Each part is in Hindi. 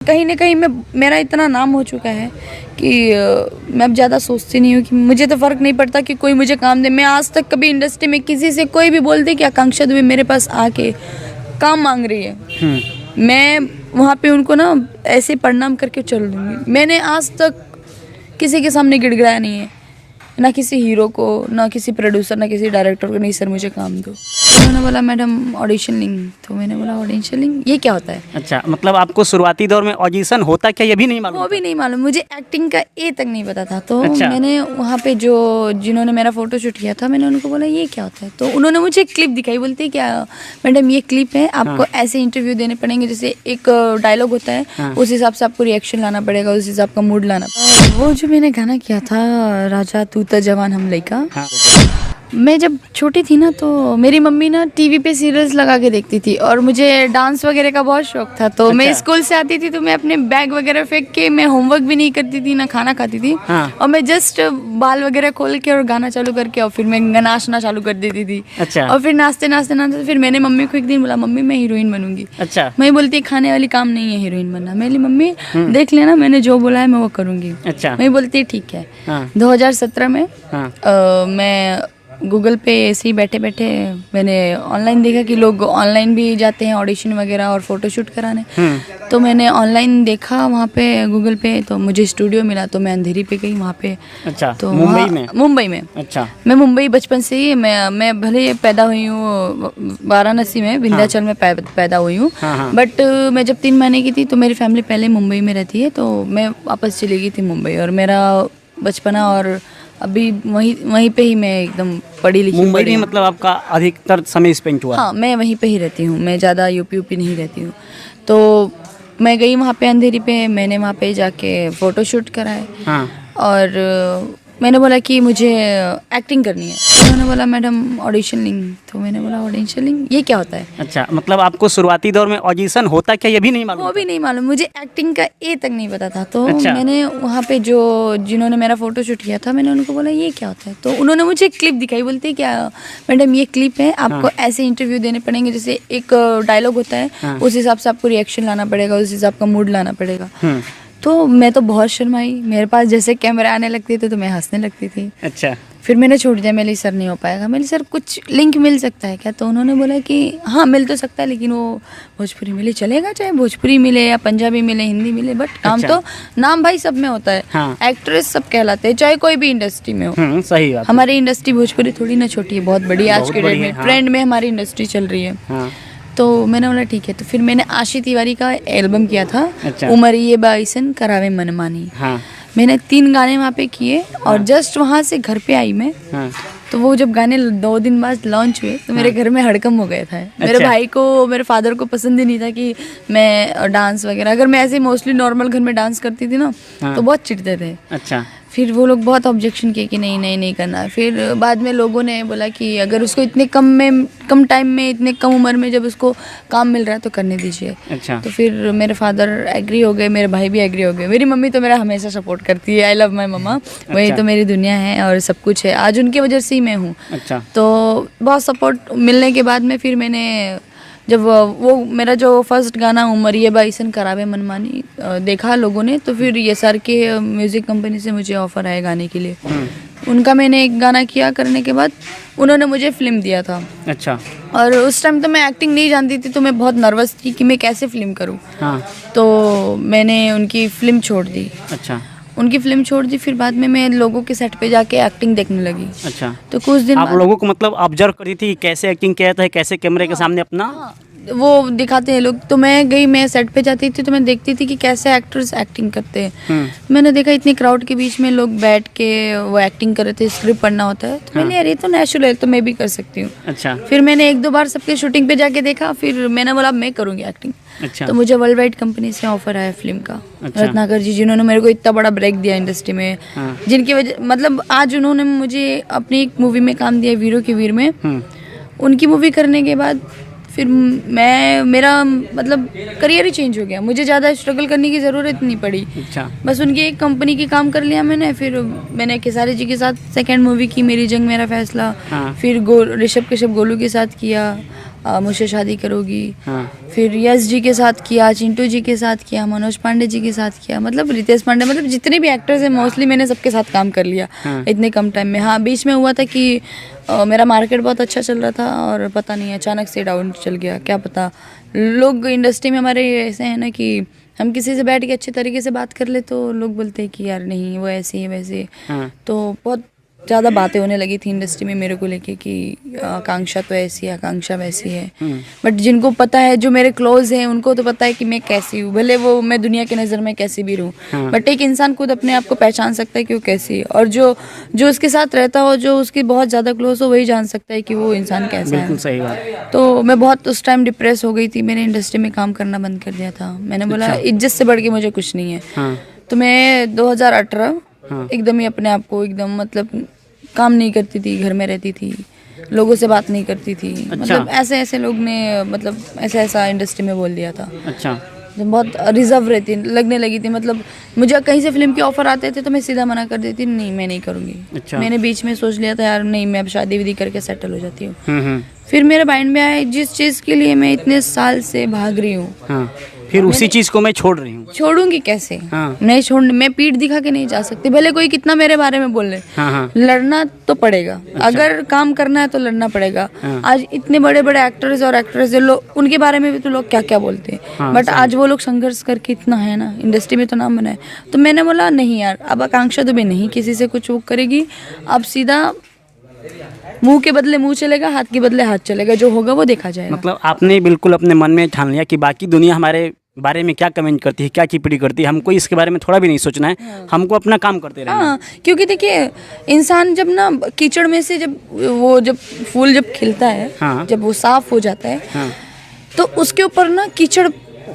कहीं ना कहीं मेरा इतना नाम हो चुका है कि मैं अब ज़्यादा सोचती नहीं हूँ कि मुझे तो फ़र्क नहीं पड़ता कि कोई मुझे काम दे। मैं आज तक कभी इंडस्ट्री में किसी से कोई भी बोलते कि आकांक्षा दुबे मेरे पास आके काम मांग रही है, मैं वहाँ पे उनको ना ऐसे प्रणाम करके चल दूँगी। मैंने आज तक किसी के सामने गिड़गिड़ाया नहीं है, ना किसी हीरो को, ना किसी प्रोड्यूसर, ना किसी डायरेक्टर को, नहीं सर मुझे काम दो। उन्होंने बोला मैडम ऑडिशन लेंगी, तो मैंने बोला ऑडिशन लेंगी, ये क्या होता है? अच्छा, मतलब आपको शुरुआती दौर में ऑडिशन होता क्या ये भी नहीं मालूम? वो भी नहीं मालूम, मुझे एक्टिंग का ए तक नहीं पता था। तो अच्छा। मैंने वहाँ पे जिन्होंने मेरा फोटो शूट किया था, मैंने उनको बोला ये क्या होता है, तो उन्होंने मुझे एक क्लिप दिखाई। बोलते क्या मैडम ये क्लिप है, आपको ऐसे इंटरव्यू देने पड़ेंगे, जैसे एक डायलॉग होता है उस हिसाब से आपको रिएक्शन लाना पड़ेगा, उस हिसाब का मूड लाना पड़ेगा। वो जो मैंने गाना किया था राजा तू त जवान हम लइका, मैं जब छोटी थी ना तो मेरी मम्मी ना टीवी पे सीरियल्स लगा के देखती थी और मुझे डांस वगैरह का बहुत शौक था। तो मैं स्कूल से आती थी तो मैं अपने बैग वगैरह फेंक के मैं होमवर्क भी नहीं करती थी, ना खाना खाती थी। और मैं जस्ट बाल वगैरह खोल के और गाना चालू करके और फिर मैं नाचना चालू कर देती थी। अच्छा। और फिर नाचते नाचते नाचते फिर मैंने मम्मी को एक दिन बोला मम्मी मैं हीरोइन बनूंगी। अच्छा। मैं बोलती खाने वाली काम नहीं है हीरोइन बनना। मेरी मम्मी देख लेना मैंने जो बोला है मैं वो करूंगी। अच्छा। मैं बोलती ठीक है। 2017 में मैं गूगल पे ऐसे ही बैठे बैठे मैंने ऑनलाइन देखा कि लोग ऑनलाइन भी जाते हैं ऑडिशन वगैरह और फोटोशूट कराने। तो मैंने ऑनलाइन देखा वहाँ पे गूगल पे, तो मुझे स्टूडियो मिला तो मैं अंधेरी पे गई वहाँ पे। अच्छा, तो मुंबई में? अच्छा, मैं मुंबई बचपन से ही मैं भले पैदा हुई हूँ वाराणसी में, विंध्याचल में पैदा हुई हूँ। बट मैं जब 3 महीने की थी तो मेरी फैमिली पहले मुंबई में रहती है, तो मैं वापस चली गई थी मुंबई। और मेरा बचपना और अभी वहीं पे ही मैं एकदम पढ़ी लिखी। मुंबई में मतलब आपका अधिकतर समय स्पेंड हुआ? हाँ, मैं वहीं पे ही रहती हूँ, मैं ज़्यादा यूपी नहीं रहती हूँ। तो मैं गई वहाँ पे अंधेरी पे, मैंने वहाँ पे जाके फ़ोटोशूट कराए। और मैंने बोला कि मुझे एक्टिंग करनी है। उन्होंने बोला मैडम ऑडिशन लेंगी, तो मैंने बोला ऑडिशन लेंगी, ये क्या होता है? अच्छा, मतलब आपको शुरुआती दौर में ऑडिशन होता क्या ये भी नहीं मालूम? वो भी नहीं मालूम, मुझे एक्टिंग का ए तक नहीं पता था। तो अच्छा। मैंने वहाँ पे जिन्होंने मेरा फोटो शूट किया था, मैंने उनको बोला ये क्या होता है, तो उन्होंने मुझे एक क्लिप दिखाई। बोलते क्या मैडम ये क्लिप है, आपको ऐसे इंटरव्यू देने पड़ेंगे, जैसे एक डायलॉग होता है उस हिसाब से आपको रिएक्शन लाना पड़ेगा, उस हिसाब का मूड लाना पड़ेगा। तो मैं तो बहुत शर्माई, मेरे पास जैसे कैमरा आने लगते थे तो मैं हंसने लगती थी। अच्छा। फिर मैंने छोड़ दिया, मेरे सर नहीं हो पाएगा। मेरे सर कुछ लिंक मिल सकता है क्या? तो उन्होंने बोला कि हाँ मिल तो सकता है, लेकिन वो भोजपुरी मिले चलेगा, चाहे भोजपुरी मिले या पंजाबी मिले, हिंदी मिले, बट काम तो नाम भाई सब में होता है। एक्ट्रेस सब कहलाते हैं, चाहे कोई भी इंडस्ट्री में हो। सही बात। हमारी इंडस्ट्री भोजपुरी थोड़ी ना छोटी है, बहुत बड़ी आज के डेट में ट्रेंड में हमारी इंडस्ट्री चल रही है। तो मैंने बोला ठीक है। तो फिर मैंने आशी तिवारी का एल्बम किया था। अच्छा। उमरिए बाइसन करावे मनमानी। मैंने 3 गाने वहाँ पे किए और जस्ट वहाँ से घर पे आई मैं। तो वो जब गाने 2 दिन बाद लॉन्च हुए तो मेरे घर में हड़कंप हो गया था। मेरे भाई को, मेरे फादर को पसंद ही नहीं था कि मैं डांस वगैरह, अगर मैं ऐसे मोस्टली नॉर्मल घर में डांस करती थी ना तो बहुत चिढ़ते थे। अच्छा। फिर वो लोग बहुत ऑब्जेक्शन किए कि नहीं करना। फिर बाद में लोगों ने बोला कि अगर उसको इतने कम टाइम में, इतने कम उम्र में जब उसको काम मिल रहा है तो करने दीजिए। अच्छा। तो फिर मेरे फादर एग्री हो गए, मेरे भाई भी एग्री हो गए। मेरी मम्मी तो मेरा हमेशा सपोर्ट करती है, आई लव माई मम्मा। वही तो मेरी दुनिया है और सब कुछ है, आज उनकी वजह से ही मैं हूँ। अच्छा। तो बहुत सपोर्ट मिलने के बाद में फिर मैंने जब वो मेरा जो फर्स्ट गाना उमरिए बाइसन करावे मनमानी देखा लोगों ने, तो फिर ये सर के म्यूज़िक कंपनी से मुझे ऑफ़र आया गाने के लिए। उनका मैंने एक गाना किया, करने के बाद उन्होंने मुझे फिल्म दिया था। अच्छा। और उस टाइम तो मैं एक्टिंग नहीं जानती थी, तो मैं बहुत नर्वस थी कि मैं कैसे फिल्म करूँ। तो मैंने उनकी फिल्म छोड़ दी। अच्छा। उनकी फिल्म छोड़ दी, फिर बाद में मैं लोगों के सेट पे जाके एक्टिंग देखने लगी। अच्छा। तो कुछ दिन आप लोगों को मतलब ऑब्जर्व करी थी कैसे एक्टिंग किया था, कैसे कैमरे के सामने अपना वो दिखाते हैं लोग। तो मैं गई, मैं सेट पे जाती थी तो मैं देखती थी कि कैसे एक्टर्स एक्टिंग करते हैं। मैंने देखा इतनी क्राउड के बीच में लोग बैठ के वो एक्टिंग कर रहे थे, स्क्रिप्ट पढ़ना होता है। तो मैंने यार ये तो नेचुरल है, तो मैं भी कर सकती हूँ। अच्छा। फिर मैंने 1-2 बार सबके शूटिंग पे जाके देखा, फिर मैंने बोला मैं करूँगी एक्टिंग। अच्छा। तो मुझे वर्ल्ड वाइड कंपनी से ऑफर आया फिल्म का। अच्छा। रत्नाकर जी, जिन्होंने मेरे को इतना बड़ा ब्रेक दिया इंडस्ट्री में, जिनकी वजह मतलब आज उन्होंने मुझे अपनी एक मूवी में काम दिया, वीरों के वीर में। उनकी मूवी करने के बाद फिर मेरा मतलब करियर ही चेंज हो गया, मुझे ज़्यादा स्ट्रगल करने की ज़रूरत नहीं पड़ी। अच्छा। बस उनकी एक कंपनी की काम कर लिया मैंने। फिर मैंने खेसारी जी के साथ सेकंड मूवी की, मेरी जंग मेरा फैसला। फिर ऋषभ कश्यप गोलू के साथ किया मुझसे शादी करोगी। हाँ। फिर यश जी के साथ किया, चिंटू जी के साथ किया, मनोज पांडे जी के साथ किया, मतलब रितेश पांडे, मतलब जितने भी एक्टर्स हैं मोस्टली मैंने सबके साथ काम कर लिया इतने कम टाइम में। हाँ, बीच में हुआ था कि मेरा मार्केट बहुत अच्छा चल रहा था और पता नहीं अचानक से डाउन चल गया, क्या पता। लोग इंडस्ट्री में हमारे ऐसे हैं ना कि हम किसी से बैठ के अच्छे तरीके से बात कर ले तो लोग बोलते हैं कि यार नहीं वो ऐसी है वैसे। तो बहुत ज़्यादा बातें होने लगी थी इंडस्ट्री में मेरे को लेके कि आकांक्षा तो ऐसी है, आकांक्षा वैसी है। बट जिनको पता है, जो मेरे क्लोज हैं, उनको तो पता है कि मैं कैसी हूँ, भले वो मैं दुनिया की नज़र में कैसी भी रहूँ। बट एक इंसान खुद अपने आप को पहचान सकता है कि वो कैसी है, और जो उसके साथ रहता हो, जो उसकी बहुत ज़्यादा क्लोज हो, वही जान सकता है कि वो इंसान कैसा है। सही बात। तो मैं बहुत उस टाइम डिप्रेस हो गई थी, मैंने इंडस्ट्री में काम करना बंद कर दिया था। मैंने बोला इज्जत से बढ़ के मुझे कुछ नहीं है। तो मैं 2018 एकदम ही अपने आप को एकदम, मतलब काम नहीं करती थी, घर में रहती थी, लोगों से बात नहीं करती थी। मतलब ऐसे लोग ने मतलब ऐसा इंडस्ट्री में बोल दिया था। अच्छा। तो बहुत रिजर्व रहती लगने लगी थी। मतलब मुझे कहीं से फिल्म के ऑफर आते थे तो मैं सीधा मना कर देती, नहीं मैं नहीं करूँगी। अच्छा। मैंने बीच में सोच लिया था यार नहीं, मैं अब शादी विधि करके सेटल हो जाती हूँ। फिर मेरे माइंड में आया जिस चीज़ के लिए मैं इतने साल से भाग रही हूँ, फिर उसी चीज को मैं छोड़ रही हूँ। छोड़ूंगी कैसे? नहीं छोड़, मैं पीठ दिखा के नहीं जा सकती, भले कोई कितना मेरे बारे में बोल ले। लड़ना तो पड़ेगा। अच्छा। अगर काम करना है तो लड़ना पड़ेगा। आज इतने बड़े बड़े एक्टर्स और एक्ट्रेस लोग, उनके बारे में भी तो लोग क्या क्या बोलते हैं। बट आज वो लोग संघर्ष करके इतना है ना, इंडस्ट्री में तो नाम बनाए। तो मैंने बोला नहीं यार, अब आकांक्षा दुबे नहीं किसी से कुछ वो करेगी। अब सीधा मुंह के बदले मुंह चलेगा, हाथ के बदले हाथ चलेगा, जो होगा वो देखा जाएगा। मतलब आपने बिल्कुल अपने मन में ठान लिया कि बाकी दुनिया हमारे बारे में क्या कमेंट करती है, क्या टिप्पणी करती है, हमको इसके बारे में थोड़ा भी नहीं सोचना है। हमको अपना काम करते रहना। हाँ, क्योंकि देखिए इंसान जब ना कीचड़ में से जब फूल जब खिलता है, जब वो साफ हो जाता है, तो उसके ऊपर ना कीचड़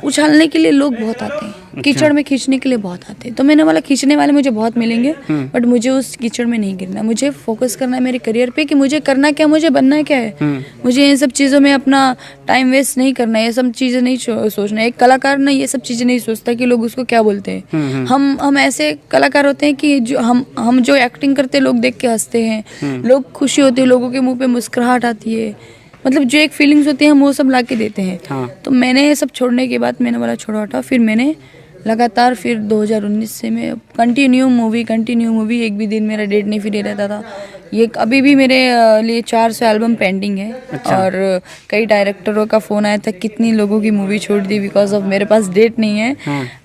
उछालने के लिए लोग बहुत आते हैं। अच्छा। कीचड़ में खींचने के लिए बहुत आते हैं। तो मैंने बोला खींचने वाले मुझे बहुत मिलेंगे, बट मुझे उस कीचड़ में नहीं गिरना। मुझे फोकस करना है मेरे करियर पे कि मुझे करना क्या, मुझे बनना क्या है। मुझे इन सब चीज़ों में अपना टाइम वेस्ट नहीं करना है, ये सब चीज़ें नहीं सोचना है। एक कलाकार ना ये सब चीज़ें नहीं सोचता कि लोग उसको क्या बोलते हैं। हम ऐसे कलाकार होते हैं कि जो हम जो एक्टिंग करते हैं लोग देख के हंसते हैं, लोग खुशी होती है, लोगों के मुँह पे मुस्कुराहट आती है, मतलब जो एक फीलिंग्स होती है हम वो सब ला के देते हैं। तो मैंने ये सब छोड़ने के बाद मैंने बोला छोड़ो हटाओ। फिर मैंने लगातार फिर 2019 से मैं कंटिन्यू मूवी, एक भी दिन मेरा डेट नहीं फ्री रहता था। ये अभी भी मेरे लिए 400 एल्बम पेंडिंग है। अच्छा। और कई डायरेक्टरों का फ़ोन आया था कितनी लोगों की मूवी छोड़ दी बिकॉज ऑफ मेरे पास डेट नहीं है।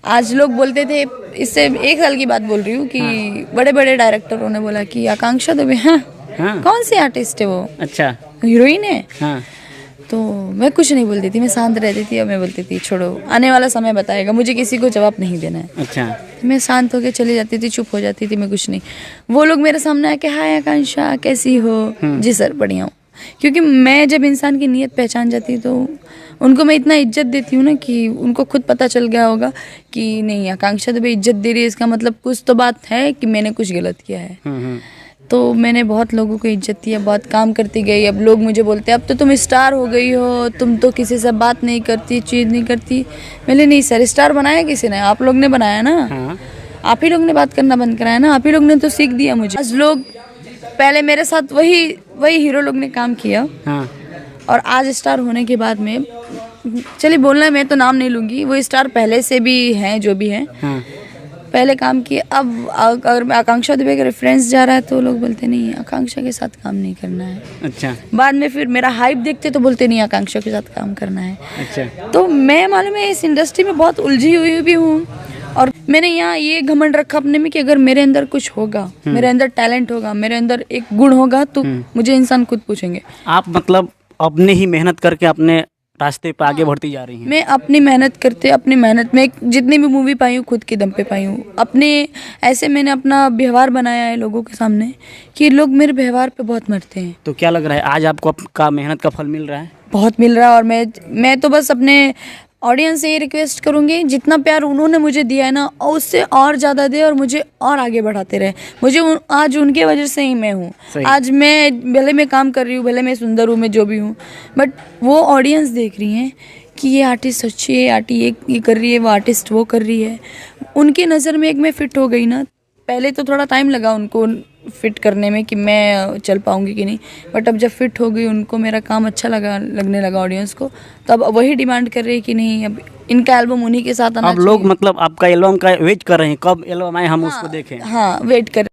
आज लोग बोलते थे, इससे 1 साल की बात बोल रही हूँ, कि बड़े बड़े डायरेक्टरों ने बोला कि आकांक्षा दुबे कौन सी आर्टिस्ट है वो? अच्छा, हीरोइन है। तो मैं कुछ नहीं बोलती थी, मैं शांत रहती थी और मैं बोलती थी छोड़ो, आने वाला समय बताएगा, मुझे किसी को जवाब नहीं देना है। अच्छा। मैं शांत होकर चली जाती थी, चुप हो जाती थी, मैं कुछ नहीं। वो लोग मेरे सामने आके हाय आकांक्षा कैसी हो? जी सर बढ़िया हूँ। क्योंकि मैं जब इंसान की नीयत पहचान जाती तो उनको मैं इतना इज्जत देती हूँ ना कि उनको खुद पता चल गया होगा कि नहीं आकांक्षा तो भाई इज्जत दे रही है, इसका मतलब कुछ तो बात है कि मैंने कुछ गलत किया है। तो मैंने बहुत लोगों को इज्जत दी है, बहुत काम करती गई। अब लोग मुझे बोलते हैं अब तो तुम स्टार हो गई हो, तुम तो किसी से बात नहीं करती, चीज़ नहीं करती। मैंने नहीं सर, स्टार बनाया किसी ने? आप लोग ने बनाया ना। आप ही लोग ने बात करना बंद कराया ना, आप ही लोग ने तो सीख दिया मुझे। आज लोग, पहले मेरे साथ वही हीरो लोग ने काम किया, और आज स्टार होने के बाद में, चलिए बोलना मैं तो नाम नहीं लूँगी, वो स्टार पहले से भी हैं जो भी हैं, पहले काम किए। अब अगर आकांक्षा दुबे का रेफरेंस जा रहा है तो लोग बोलते नहीं आकांक्षा के साथ काम नहीं करना है। अच्छा। बाद में फिर मेरा हाइप देखते तो बोलते नहीं आकांक्षा के साथ काम करना है। अच्छा। तो मैं मालूम है इस इंडस्ट्री में बहुत उलझी हुई भी हूँ, और मैंने यहाँ ये घमंड रखा अपने में कि अगर मेरे अंदर कुछ होगा, मेरे अंदर टैलेंट होगा, मेरे अंदर एक गुण होगा, तो मुझे इंसान खुद पूछेंगे। आप मतलब अपने ही मेहनत करके अपने रास्ते पे आगे बढ़ती जा रही हैं। मैं अपनी मेहनत करते, अपनी मेहनत में जितनी भी मूवी पाई हूँ खुद के दम पे पाई हूँ। अपने ऐसे मैंने अपना व्यवहार बनाया है लोगों के सामने कि लोग मेरे व्यवहार पे बहुत मरते हैं। तो क्या लग रहा है आज आपको आपका मेहनत का फल मिल रहा है? बहुत मिल रहा है। और मैं तो बस अपने ऑडियंस से ये रिक्वेस्ट करूँगी, जितना प्यार उन्होंने मुझे दिया है ना, और उससे और ज़्यादा दे और मुझे और आगे बढ़ाते रहे। मुझे आज उनके वजह से ही मैं हूँ। आज मैं भले मैं काम कर रही हूँ, भले मैं सुंदर हूँ, मैं जो भी हूँ, बट वो ऑडियंस देख रही हैं कि ये आर्टिस्ट अच्छी है, ये कर रही है, वो आर्टिस्ट वो कर रही है। उनकी नज़र में एक मैं फिट हो गई ना। पहले तो थोड़ा टाइम लगा उनको फिट करने में कि मैं चल पाऊंगी कि नहीं, बट अब जब फिट हो गई, उनको मेरा काम अच्छा लगने लगा ऑडियंस को, तो अब वही डिमांड कर रही है कि नहीं अब इनका एल्बम उन्हीं के साथ आना अब लोग मतलब आपका एल्बम का वेट कर रहे हैं, कब एल्बम आए हम उसको देखें। हाँ, वेट कर